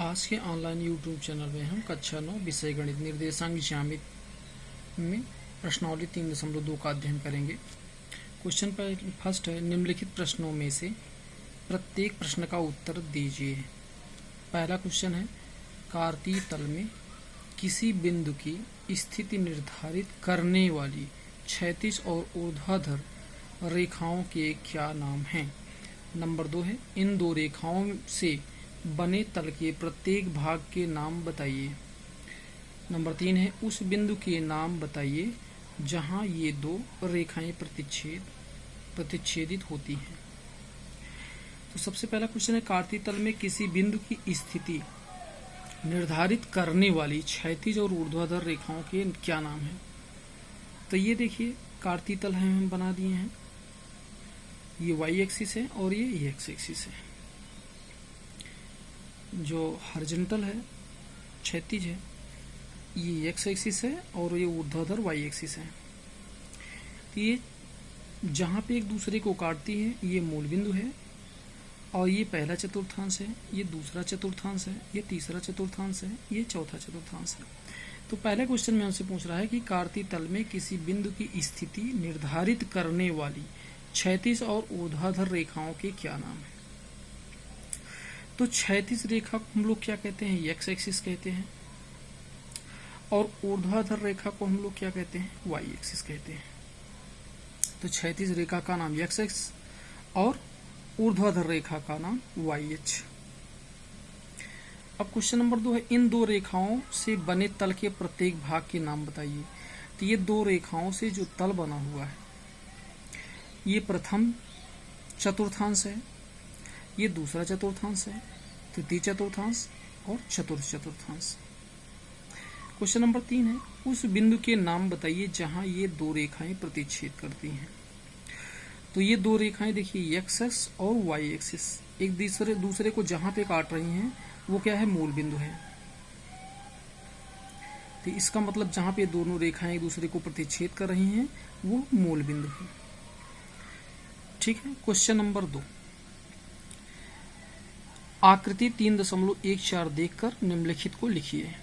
आज के online YouTube channel में हम कक्षा 9 विषय गणित निर्देशांक ज्यामिति में प्रश्नावली 3.2 का अध्ययन करेंगे। क्वेश्चन पर फर्स्ट है, निम्नलिखित प्रश्नों में से प्रत्येक प्रश्न का उत्तर दीजिए। पहला क्वेश्चन है, कार्तीय तल में किसी बिंदु की स्थिति निर्धारित करने वाली क्षैतिज और ऊर्ध्वाधर रेखाओं के क्या नाम हैं। नंबर 2 है, इन दो रेखाओं से बने तल के प्रत्येक भाग के नाम बताइए। नंबर 3 है, उस बिंदु के नाम बताइए जहां ये दो रेखाएं प्रतिच्छेदित होती हैं। तो सबसे पहला क्वेश्चन है, कार्तीय तल में किसी बिंदु की स्थिति निर्धारित करने वाली क्षैतिज और ऊर्ध्वाधर रेखाओं के क्या नाम हैं। तो ये देखिए, कार्तीय तल है, हम बना दिए हैं। ये वाई एक्सिस है और ये एक्स एक्सिस है। जो हॉरिजॉन्टल है, क्षैतिज है, ये एक्स एक्सिस है और ये ऊर्ध्वाधर वाई एक्सिस है। तो ये जहाँ पे एक दूसरे को काटती है, ये मूल बिंदु है और ये पहला चतुर्थांश है, ये दूसरा चतुर्थांश है, ये तीसरा चतुर्थांश है, ये चौथा चतुर्थांश है। तो पहले क्वेश्चन में हमसे पूछ रहा है कि कार्तीय तल में किसी बिंदु की स्थिति निर्धारित करने वाली क्षैतिज और ऊर्ध्वाधर रेखाओं के क्या नाम है। तो क्षैतिज रेखा को हम लोग क्या कहते हैं, एक्स एक्सिस कहते हैं, और ऊर्ध्वाधर रेखा को हम लोग क्या कहते हैं, वाई एक्सिस कहते हैं। तो क्षैतिज रेखा का नाम एक्स एक्स और ऊर्ध्वाधर रेखा का नाम वाई एच। अब क्वेश्चन नंबर 2 है, इन दो रेखाओं से बने तल के प्रत्येक भाग के नाम बताइए। तो ये दो रेखाओं से जो तल बना हुआ है, ये प्रथम चतुर्थांश है, ये दूसरा चतुर्थांश है, तृतीय चतुर्थांश और चतुर्थ चतुर्थांश। क्वेश्चन नंबर 3 है, उस बिंदु के नाम बताइए जहां ये दो रेखाएं प्रतिच्छेद करती हैं। तो ये दो रेखाएं देखिए, एक्स एक्स और वाई एक्सिस, एक दूसरे को जहां पे काट रही हैं वो क्या है, मूल बिंदु है। तो इसका मतलब जहां पे दोनों रेखाएं एक दूसरे को प्रतिच्छेद कर रही हैं वो मूल बिंदु है। ठीक है। क्वेश्चन नंबर 2, आकृति 3.14 देखकर निम्नलिखित को लिखिए।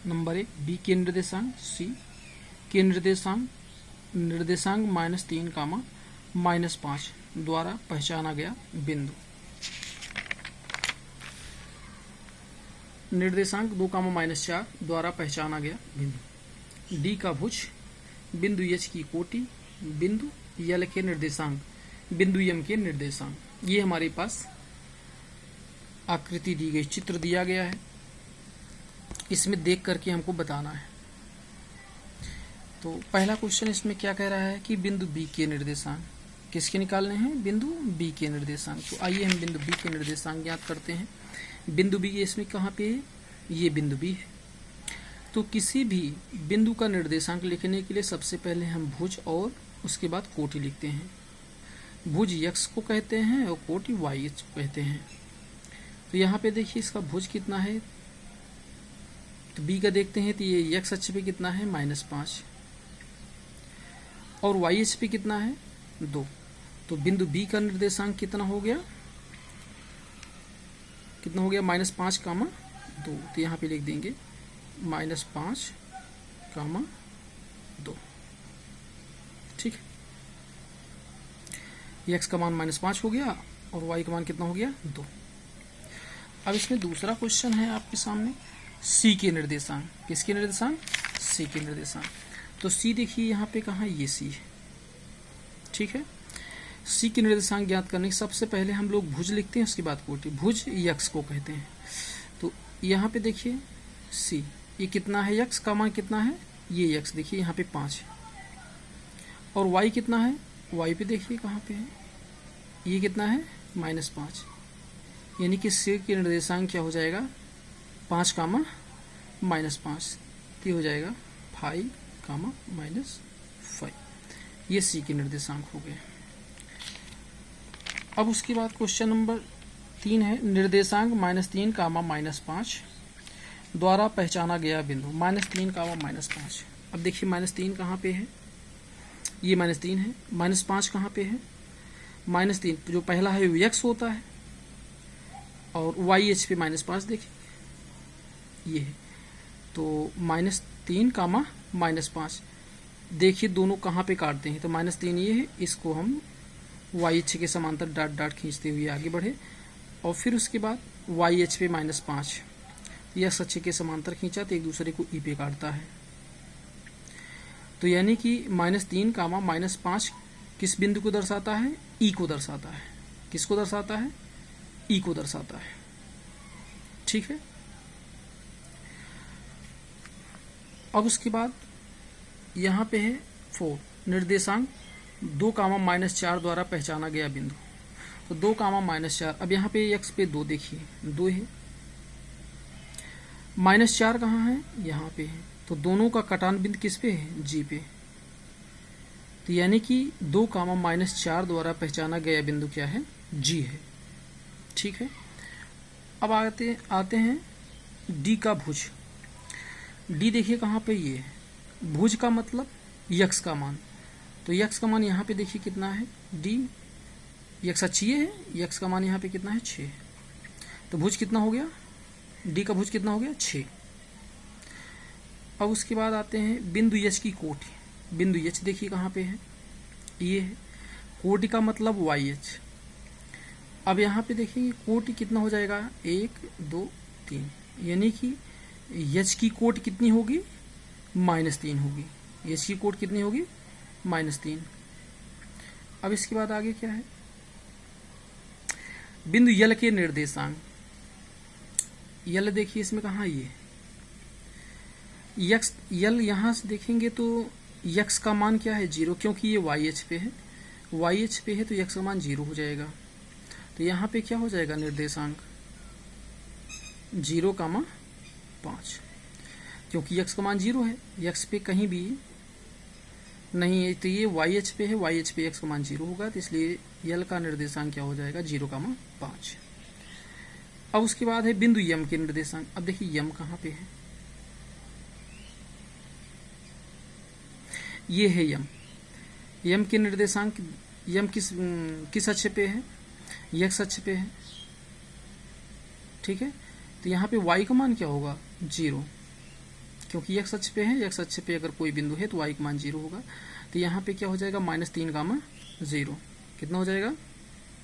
नंबर 1, बी के निर्देशांक, सी के निर्देशांक -3, -5 द्वारा पहचाना गया बिंदु। निर्देशांक 2, -4 द्वारा पहचाना गया बिंदु। डी का भुज, बिंदु एच की कोटि, बिंदु यल के निर्देशांक, बिंदु एम के निर्देशांक। ये हमारे पास आकृति दी गई, चित्र दिया गया है, इसमें देख करके हमको बताना है। तो पहला क्वेश्चन इसमें क्या कह रहा है कि बिंदु बी के निर्देशांक किसके निकालने हैं, बिंदु बी के निर्देशांक। तो आइए हम बिंदु बी के निर्देशांक ज्ञात करते हैं। बिंदु बी इसमें कहाँ पे है, ये बिंदु बी है। तो किसी भी बिंदु का निर्देशांक लिखने के लिए सबसे पहले हम भुज और उसके बाद कोटि लिखते हैं। भुज एक्स को कहते हैं और कोटि वाई एच को कहते हैं। तो यहाँ पे देखिए, इसका भुज कितना है, तो बी का देखते हैं। तो ये एक्स अक्ष पे कितना है, -5, और वाई अक्ष पे कितना है, 2। तो बिंदु बी का निर्देशांक कितना हो गया, -5, -2। तो यहाँ पे लिख देंगे -5, 2। ठीक है, एक्स का मान -5 हो गया और वाई का मान कितना हो गया, 2। अब इसमें दूसरा क्वेश्चन है आपके सामने, सी के निर्देशांक। किसके निर्देशांक, सी के निर्देशांक। तो सी देखिए यहाँ पे कहाँ, ये सी है। ठीक है, सी के निर्देशांक ज्ञात करने के सबसे पहले हम लोग भुज लिखते हैं, उसके बाद कोटि। भुज यक्स को कहते हैं। तो यहाँ पे देखिए सी, ये कितना है, यक्स का मान कितना है, ये यक्स देखिए यहाँ पे 5 है, और वाई कितना है, वाई पे देखिए कहाँ पे है, ये कितना है, -5। यानी कि सी के निर्देशांक क्या हो जाएगा, 5, -5, ये हो जाएगा 5, -5। ये सी के निर्देशांक हो गए। अब उसके बाद क्वेश्चन नंबर 3 है, निर्देशांक -3, -5 द्वारा पहचाना गया बिंदु। -3, -5। अब देखिए -3 कहाँ पे है, ये -3 है। -5 कहाँ पे है, -3 जो पहला है वो एक्स होता है, और वाई एच पे -5 देखिए, ये है। तो -3 कामा -5, देखिए दोनों कहाँ पे काटते हैं, तो -3 ये है, इसको हम वाई अक्ष के समांतर डॉट डॉट खींचते हुए आगे बढ़े, और फिर उसके बाद वाई अक्ष पे -5 यह अक्ष के समांतर खींचा तो एक दूसरे को ई पे काटता है। तो यानी कि -3 कामा -5 किस बिंदु को दर्शाता है, ई को दर्शाता है। किसको दर्शाता है, ई को दर्शाता है। ठीक है। अब उसके बाद यहाँ पे है 4, निर्देशांक 2 कामा -4 द्वारा पहचाना गया बिंदु। तो 2 कामा -4, अब यहाँ पे x पे 2 देखिए, 2 है, -4 कहाँ है, यहाँ पे है, तो दोनों का कटान बिंदु किस पे है, जी पे। तो यानी कि 2 कामा -4 द्वारा पहचाना गया बिंदु क्या है, जी है। ठीक है। अब आते हैं डी का भुज। डी देखिए कहाँ पे, ये है भुज का मतलब यक्स का मान। तो यक्स का मान यहाँ पे देखिए कितना है, डी यक्स अक्षीय है, यक्स का मान यहाँ पे कितना है, 6। तो भुज कितना हो गया, डी का भुज कितना हो गया, 6। अब उसके बाद आते हैं बिंदु यच की कोटि। बिंदु यच देखिए कहाँ पे है, ये है, कोटि का मतलब वाई एच। अब यहाँ पे देखिए कोटि कितना हो जाएगा, 1 2 3, यानी कि यच की कोटि कितनी होगी, -3 होगी। यच की कोटि कितनी होगी, -3। अब इसके बाद आगे क्या है, बिंदु यल के निर्देशांक। यल देखिए इसमें कहाँ, ये यक्स, यल यहाँ से देखेंगे तो यक्स का मान क्या है, 0, क्योंकि ये वाई एच पे है, वाई एच पे है तो यक्स का मान 0 हो जाएगा। तो यहाँ पे क्या हो जाएगा, निर्देशांक 0,5, क्योंकि यक्स का मान 0 है, यक्स पे कहीं भी नहीं है, तो ये वाई एच पे है, वाई एच पे यक्स का मान 0 होगा, तो इसलिए यल का निर्देशांक क्या हो जाएगा, 0,5। अब उसके बाद है बिंदु यम के निर्देशांक। अब देखिए यम कहाँ पे है, ये है यम। यम के निर्देशांक, यम किस अक्ष पे है, यक्स अक्ष पे है। ठीक है। तो यहाँ पे y का मान क्या होगा, 0, क्योंकि यक्स अक्ष पे है, यक्स अक्ष पे अगर कोई बिंदु है तो y का मान 0 होगा। तो यहाँ पे क्या हो जाएगा, -3,0, कितना हो जाएगा,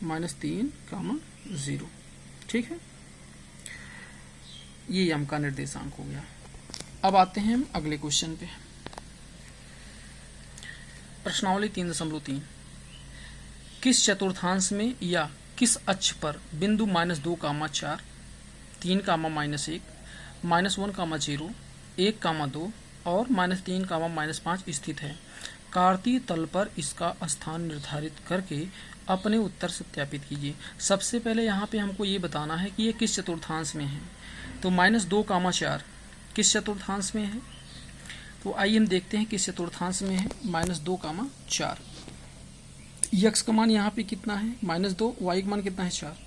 -3,0। ठीक है। ये यम का निर्देशांक हो गया। अब आते हैं हम अगले क्वेश्चन पे। प्रश्नावली 3.3, किस चतुर्थांश में या किस अक्ष पर बिंदु -2,4, 3,-1, -1,0, 1,2 और -3,-5 स्थित है। कार्तीय तल पर इसका स्थान निर्धारित करके अपने उत्तर सत्यापित कीजिए। सबसे पहले यहाँ पे हमको ये बताना है कि ये किस चतुर्थांश में है। तो -2,4 किस चतुर्थांश में है, तो आइए हम देखते हैं किस चतुर्थांश में है, -2,4। यक्स का मान यहाँ पे कितना है, -2, वाई का मान कितना है, 4।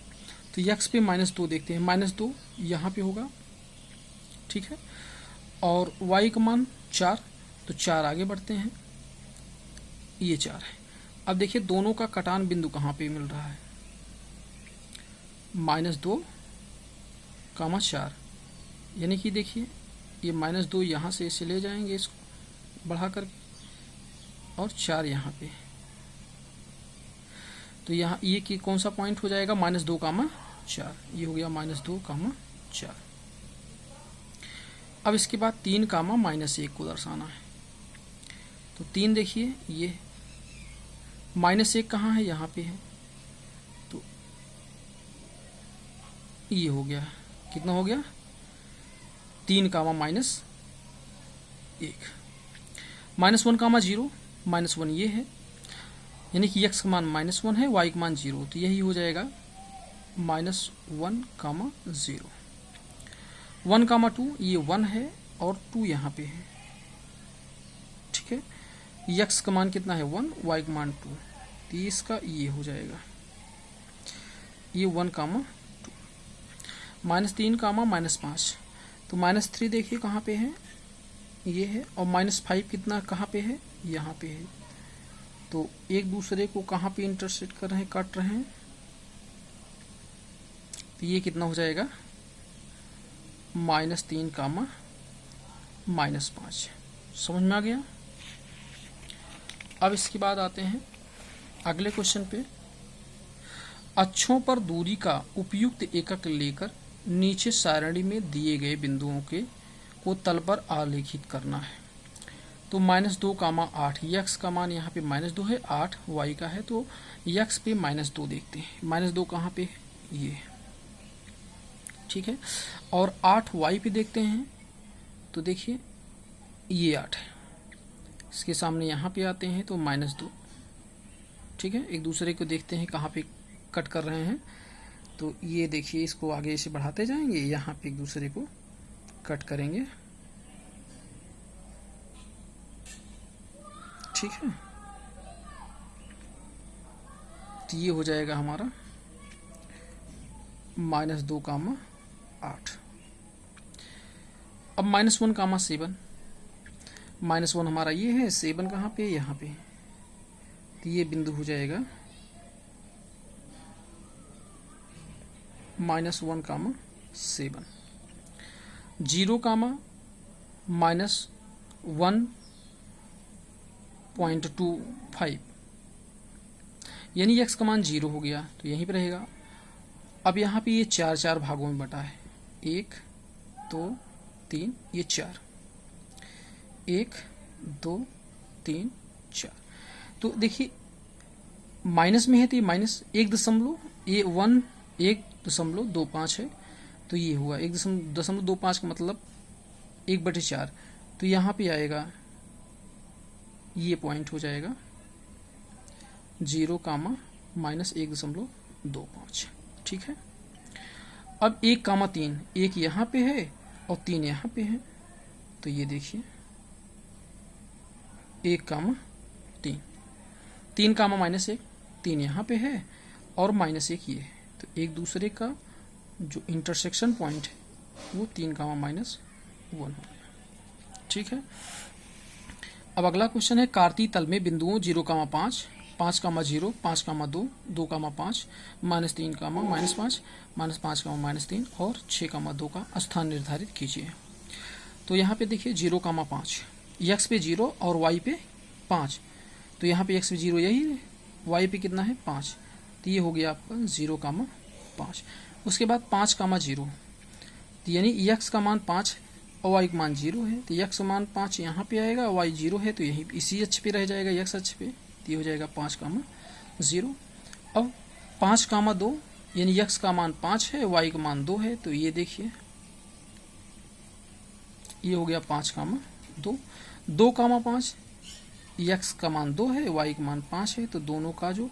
तो यक्स पे -2 देखते हैं, -2 यहाँ पे होगा। ठीक है। और वाई का मान 4, तो 4 आगे बढ़ते हैं, ये 4 है। अब देखिए दोनों का कटान बिंदु कहाँ पे मिल रहा है, -2,4, यानी कि देखिए ये -2 यहाँ से इसे ले जाएंगे, इसको बढ़ा करके, और 4 यहाँ पे। तो यहाँ ये कि कौन सा पॉइंट हो जाएगा, -2,4, ये हो गया -2,4। अब इसके बाद 3,-1 को दर्शाना है। तो 3 देखिए ये, -1 कहाँ है, यहाँ पे है, तो ये हो गया, कितना हो गया, 3,-1, -1,0, -1 ये है, यानी कि x का मान -1 है, y का मान 0, तो यही हो जाएगा -1,0। 1,2 ये 1 है और 2 यहाँ पे है। ठीक है। x का मान कितना है, 1, y का मान 2, तो इसका ये हो जाएगा, ये 1,2, -3,-5, तो -3 देखिए कहाँ पे है, ये है, और -5 कितना कहाँ पे है, यहाँ पे है। तो एक दूसरे को कहाँ पे इंटरसेक्ट कर रहे हैं, काट रहे हैं, तो ये कितना हो जाएगा, -3 कामा -5। समझ में आ गया। अब इसके बाद आते हैं अगले क्वेश्चन पे। अक्षों पर दूरी का उपयुक्त एकक लेकर नीचे सारणी में दिए गए बिंदुओं को तल पर आलेखित करना है। तो -2 कामा 8, यक्स का मान यहाँ पे -2 है, 8 वाई का है, तो यक्स पे -2 देखते हैं। -2 कहाँ पे है, ये, ठीक है। और 8 वाई पे देखते हैं, तो देखिए ये 8 है, इसके सामने यहाँ पे आते हैं तो -2, ठीक है। एक दूसरे को देखते हैं कहाँ पे कट कर रहे हैं, तो ये देखिए इसको आगे से बढ़ाते जाएंगे, यहाँ पे एक दूसरे को कट करेंगे, ठीक है। तो ये हो जाएगा हमारा -2 कामा 8। अब -1 कामा 7, -1 हमारा ये है, 7 कहाँ पे, यहाँ पे, तो ये बिंदु हो जाएगा -1 कामा 7। 0 कामा -1.25, यानी x का मान 0 हो गया, तो यहीं पे रहेगा। अब यहाँ पे ये 4 भागों में बटा है, 1 2 3, ये 4, 1 2 3 4। तो देखिए माइनस में है तो ये -1.25 है, तो ये हुआ 1.25 का मतलब 1/4, तो यहाँ पे आएगा, ये पॉइंट हो जाएगा 0 कामा -1.25, ठीक है। अब 1 कामा 3, 1 यहाँ पे है और 3 यहाँ पे है, तो ये देखिए 1 कामा 3, 3 कामा -1, 3 यहाँ पे है और -1 ये है, तो एक दूसरे का जो इंटरसेक्शन पॉइंट है वो 3 कामा -1 हो गया, ठीक है। अब अगला क्वेश्चन है, कार्तीय तल में बिंदुओं 0,5, 5,0, 5,2, 2,5, -3, -5, -5, -3 और 6,2 का स्थान निर्धारित कीजिए। तो यहाँ पे देखिए 0,5, यक्स पे 0 और वाई पे 5, तो यहाँ पे यक्स पे 0 यही है, वाई पे कितना है 5, तो ये हो गया आपका 0,5। उसके बाद 5,0, तो यानी यक्स का मान 5 और वाई का मान 0 है, तो यक्स का मान 5 यहाँ पे आएगा, वाई 0 है, तो यही इसी अक्ष पे रह जाएगा, यक्स अक्ष पे, तो ये हो जाएगा 5,0। अब 5,2, यानी यक्स का मान 5 है, वाई का मान 2 है, तो ये देखिए ये हो गया 5,2। 2,5, यक्स का मान 2 है, वाई का मान 5 है, तो दोनों का जो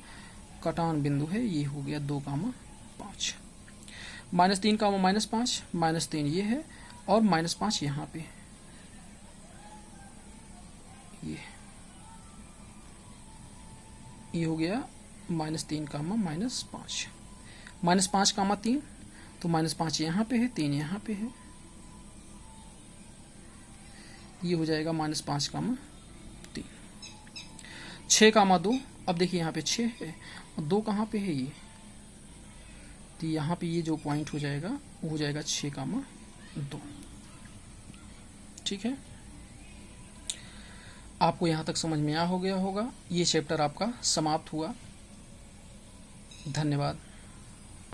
कटान बिंदु है ये हो गया 2,5। -3, -5, -3 ये है और -5 यहाँ पे, ये हो गया -3, -5, -5, 3, तो -5 यहाँ पे है, 3 यहाँ पे है, ये हो जाएगा -5, 3। 6,2, अब देखिए यहाँ पे 6 है और 2 कहाँ पे है, ये, तो यहाँ पे ये जो पॉइंट हो जाएगा वो हो जाएगा 6,2, ठीक है। आपको यहाँ तक समझ में आ हो गया होगा। ये चैप्टर आपका समाप्त हुआ। धन्यवाद।